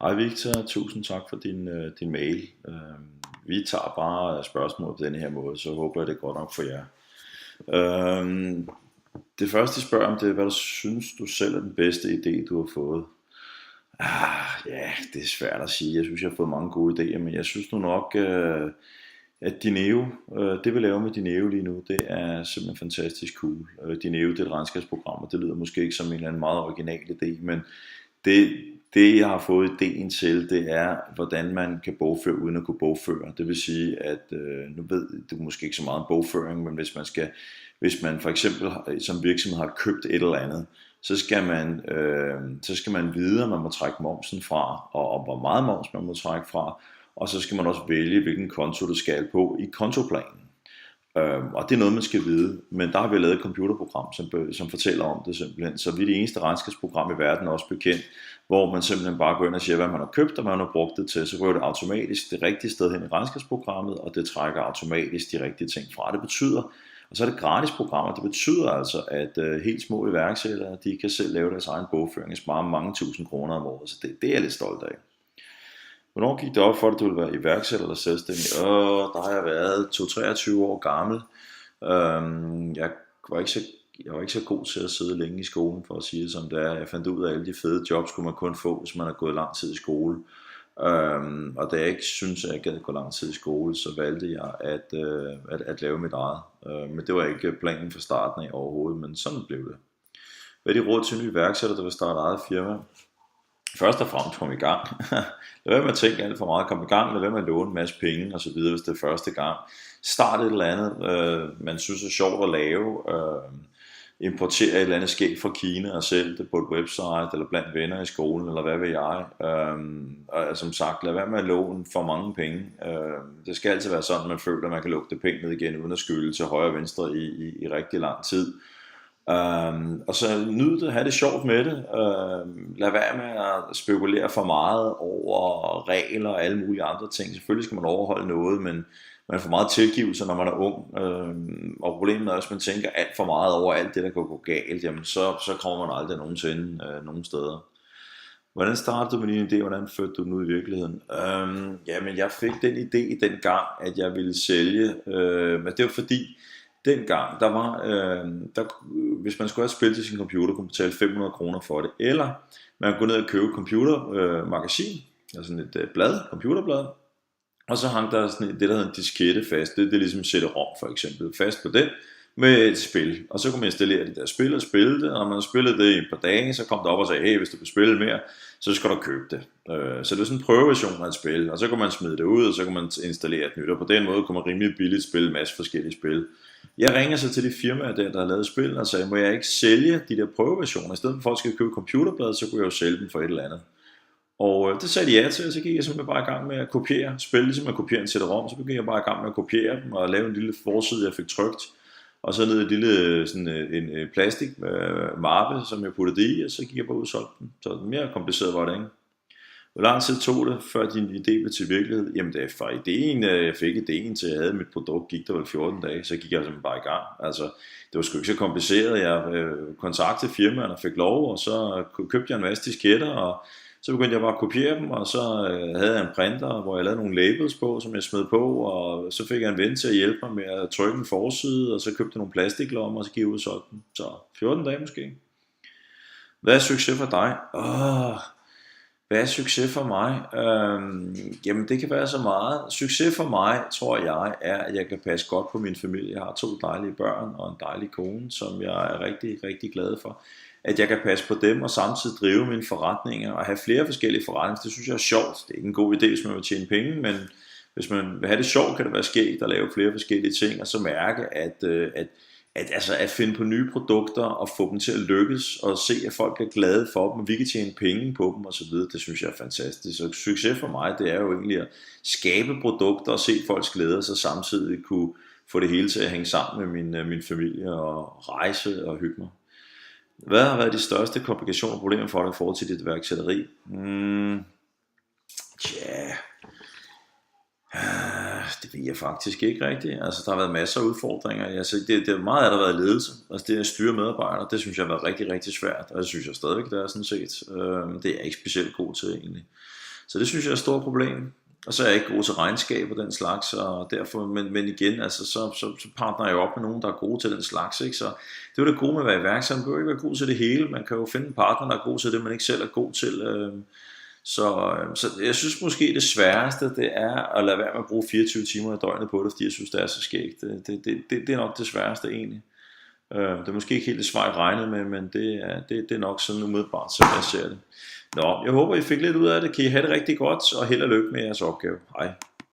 Hej Victor, tusind tak for din mail. Vi tager bare spørgsmål på denne her måde, så håber jeg det er godt nok for jer. Det første I spørger om, det er, hvad du synes du selv er den bedste idé, du har fået. Ja, det er svært at sige. Jeg synes, jeg har fået mange gode idéer, men jeg synes nu nok, at Dineo, det vi laver med Dineo lige nu, det er simpelthen fantastisk cool. Dineo, det er et regnskabsprogram, og det lyder måske ikke som en eller anden meget original idé, men det jeg har fået ideen til, det er, hvordan man kan bogføre uden at kunne bogføre. Det vil sige, at nu ved du måske ikke så meget om bogføring, men hvis man for eksempel som virksomhed har købt et eller andet, så skal man vide, om man må trække momsen fra, og hvor meget moms man må trække fra, og så skal man også vælge, hvilken konto du skal på i kontoplanen. Og det er noget man skal vide, men der har vi lavet et computerprogram som fortæller om det simpelthen. Så vi er det eneste regnskabsprogram i verden, også bekendt, hvor man simpelthen bare går ind og siger, hvad man har købt og hvad man har brugt det til. Så rører det automatisk det rigtige sted hen i regnskabsprogrammet, og det trækker automatisk de rigtige ting fra. Det betyder, og så er det gratis programmer, det betyder altså, at helt små iværksættere, de kan selv lave deres egen bogføring og spare mange tusind kroner om året. Så det er jeg lidt stolt af. Hvornår gik det op for, at du ville være iværksætter eller selvstændig? Der har jeg været 23 år gammel. Jeg var ikke så god til at sidde længe i skolen, for at sige det som det er. Jeg fandt ud af, at alle de fede jobs kunne man kun få, hvis man har gået lang tid i skole. Og da jeg ikke syntes, at jeg gad gå lang tid i skole, så valgte jeg at lave mit eget. Men det var ikke planen fra starten af overhovedet, men sådan blev det. Hvad er de råd til nye iværksætter, der vil starte eget firma? Først og fremmest kom i gang. Lad være med at tænke alt for meget. Kom i gang. Lad være med at låne en masse penge og så videre, hvis det er første gang. Start et eller andet, man synes er sjovt at lave. Importere et eller andet skæg fra Kina og sælge det på et website eller blandt venner i skolen, eller hvad ved jeg. Og som sagt, lad være med at låne for mange penge. Det skal altid være sådan, at man føler, at man kan lukke det penge ned igen, uden at skylde til højre og venstre i rigtig lang tid. Og så nyd det, have det sjovt med det. Lad være med at spekulere for meget over regler og alle mulige andre ting. Selvfølgelig skal man overholde noget, men man får meget tilgivelse, når man er ung. Og problemet er, at hvis man tænker alt for meget over alt det, der kan gå galt, jamen så kommer man aldrig nogensinde nogen steder. Hvordan startede du med din idé? Hvordan førte du den ud i virkeligheden? Jamen jeg fik den idé dengang, at jeg ville sælge. Men det var fordi dengang, hvis man skulle have spil til sin computer, kunne man betale 500 kroner for det. Eller man kunne gå ned og købe et computermagasin, altså et computerblad. Og så hang der sådan det, der hedder en diskette fast. Det er ligesom CD-ROM for eksempel, fast på den med et spil. Og så kunne man installere det der spil og spille det. Og når man spillede det i et par dage, så kom der op og sagde, hey, hvis du vil spille mere, så skal du købe det. Så det var sådan en prøveversion af et spil. Og så kunne man smide det ud, og så kunne man installere et nyt. Og på den måde kunne man rimelig billigt spille en masse forskellige spil. Jeg ringer så til de firmaer der har lavet spil, og sagde, må jeg ikke sælge de der prøveversioner? I stedet for at folk skal købe computerblad, så kunne jeg jo sælge dem for et eller andet. Og det sagde de ja til, og så gik jeg simpelthen bare i gang med at kopiere spil, ligesom at kopiere en CD-ROM, så gik jeg bare i gang med at kopiere dem, og lave en lille forside, jeg fik trykt, og så ned i et lille en plastik mappe, som jeg puttede det i, og så gik jeg bare ud og solgte dem. Så mere kompliceret var det ikke. Hvor lang tid tog det, før din idé blev til virkelighed? Jamen det er fra ideen, jeg fik ideen til, at jeg havde mit produkt, gik der vel 14 dage, så gik jeg simpelthen bare i gang. Altså, det var sgu ikke så kompliceret. Jeg kontaktede firmaerne og fik lov, og så købte jeg en masse disketter, og så begyndte jeg bare at kopiere dem, og så havde jeg en printer, hvor jeg lavede nogle labels på, som jeg smed på, og så fik jeg en ven til at hjælpe mig med at trykke en forside, og så købte jeg nogle plastiklommer, og så gik jeg ud og solgte dem. Så 14 dage måske. Hvad er succes for dig? Hvad er succes for mig? Jamen det kan være så meget. Succes for mig, tror jeg, er, at jeg kan passe godt på min familie. Jeg har 2 dejlige børn og en dejlig kone, som jeg er rigtig, rigtig glad for. At jeg kan passe på dem og samtidig drive mine forretninger og have flere forskellige forretninger. Det synes jeg er sjovt. Det er ikke en god idé, hvis man vil tjene penge, men hvis man vil have det sjovt, kan det være skægt at lave flere forskellige ting, og så mærke, at finde på nye produkter og få dem til at lykkes, og se, at folk er glade for dem, og vi kan tjene penge på dem osv., det synes jeg er fantastisk. Så succes for mig, det er jo egentlig at skabe produkter og se folks glæder, så samtidig kunne få det hele til at hænge sammen med min familie og rejse og hygge mig. Hvad har været de største komplikationer og problemer for dig i forhold til dit iværksætteri? Det ved jeg faktisk ikke rigtigt. Altså, der har været masser af udfordringer. Altså, det meget af der har været ledelse. Altså, det at styre medarbejdere, det synes jeg har været rigtig, rigtig svært. Og det synes jeg stadigvæk, det er sådan set. Det er jeg ikke specielt god til egentlig. Så det synes jeg er et stort problem. Og så er jeg ikke god til regnskab og den slags, og derfor, men igen, altså, så partner jeg jo op med nogen, der er gode til den slags, ikke? Så det er jo det gode med at være iværksætter. Man kan jo ikke være god til det hele. Man kan jo finde en partner, der er god til det, man ikke selv er god til. Så jeg synes måske det sværeste, det er at lade være med at bruge 24 timer i døgnet på det, fordi jeg synes, det er så skægt. Det er nok det sværeste egentlig. Det er måske ikke helt det smart regnet med, men det er nok sådan umiddelbart, som jeg ser det. Nå, jeg håber, I fik lidt ud af det. Kan I have det rigtig godt, og held og lykke med jeres opgave. Hej.